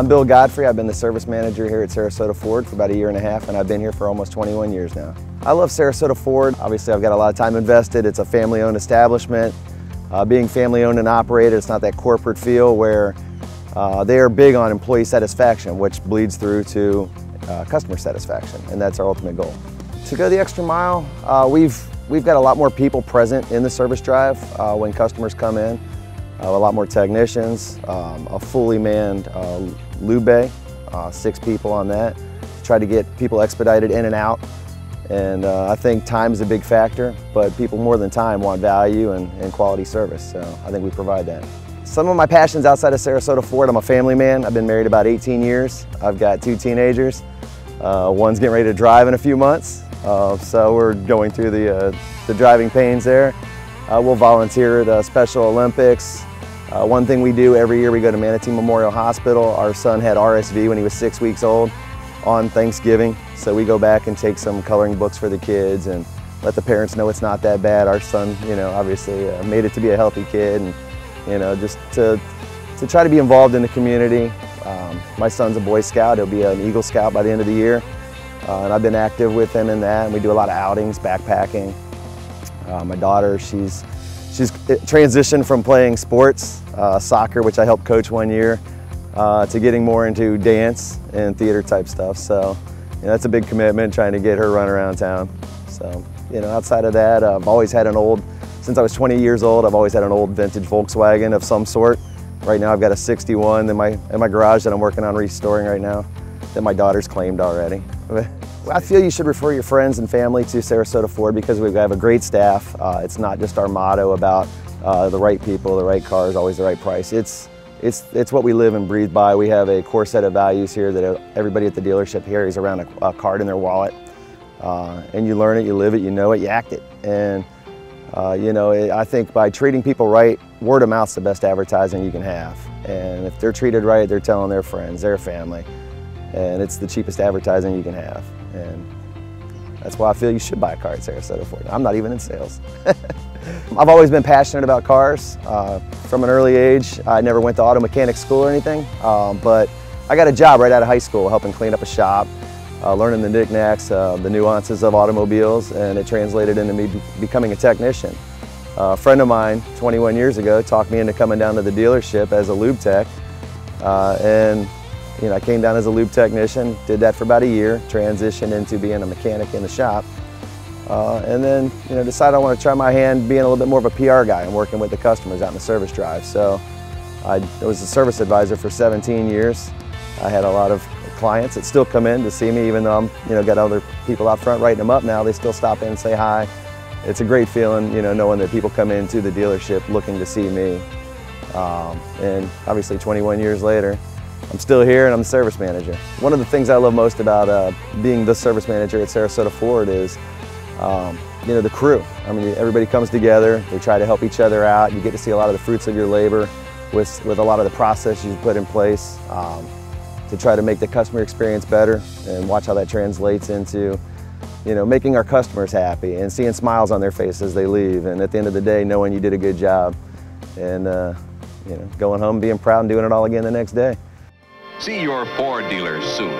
I'm Bill Godfrey. I've been the service manager here at Sarasota Ford for about a year and a half, and I've been here for almost 21 years now. I love Sarasota Ford. Obviously, I've got a lot of time invested. It's a family-owned establishment. Being family-owned and operated, it's not that corporate feel where they are big on employee satisfaction, which bleeds through to customer satisfaction, and that's our ultimate goal. To go the extra mile, we've got a lot more people present in the service drive when customers come in. A lot more technicians, a fully manned lube bay, 6 people on that, to try to get people expedited in and out. And I think time is a big factor, but people more than time want value and quality service, so I think we provide that. Some of my passions outside of Sarasota Ford, I'm a family man. I've been married about 18 years. I've got 2 teenagers. One's getting ready to drive in a few months, so we're going through the driving pains there. We'll volunteer at Special Olympics. One thing we do every year, we go to Manatee Memorial Hospital. Our son had RSV when he was 6 weeks old on Thanksgiving, so we go back and take some coloring books for the kids and let the parents know it's not that bad. Our son, obviously made it to be a healthy kid, and just to try to be involved in the community. My son's a Boy Scout. He'll be an Eagle Scout by the end of the year, and I've been active with him in that, and we do a lot of outings, backpacking. My daughter, she's transitioned from playing sports, soccer, which I helped coach 1 year, to getting more into dance and theater type stuff. So that's a big commitment, trying to get her run around town. So outside of that, I've always had since I was 20 years old, I've always had an old vintage Volkswagen of some sort. Right now I've got a 61 in my garage that I'm working on restoring right now, that my daughter's claimed already. I feel you should refer your friends and family to Sarasota Ford because we have a great staff. It's not just our motto about the right people, the right cars, always the right price. It's what we live and breathe by. We have a core set of values here that everybody at the dealership carries around a card in their wallet. And you learn it, you live it, you know it, you act it. And I think by treating people right, word of mouth's the best advertising you can have. And if they're treated right, they're telling their friends, their family. And it's the cheapest advertising you can have. And that's why I feel you should buy a car at Sarasota Ford. I'm not even in sales. I've always been passionate about cars. From an early age, I never went to auto mechanic school or anything, but I got a job right out of high school helping clean up a shop, learning the knickknacks, the nuances of automobiles, and it translated into me becoming a technician. A friend of mine 21 years ago talked me into coming down to the dealership as a lube tech, and I came down as a lube technician, did that for about a year, transitioned into being a mechanic in the shop, and then decided I want to try my hand being a little bit more of a PR guy and working with the customers out in the service drive. So I was a service advisor for 17 years. I had a lot of clients that still come in to see me, even though I'm got other people out front writing them up now. They still stop in and say hi. It's a great feeling, knowing that people come into the dealership looking to see me. And obviously 21 years later, I'm still here and I'm the service manager. One of the things I love most about being the service manager at Sarasota Ford is the crew. I mean, everybody comes together, they try to help each other out. You get to see a lot of the fruits of your labor with a lot of the process you put in place to try to make the customer experience better, and watch how that translates into making our customers happy and seeing smiles on their faces as they leave, and at the end of the day knowing you did a good job, and going home being proud and doing it all again the next day. See your Ford dealers soon.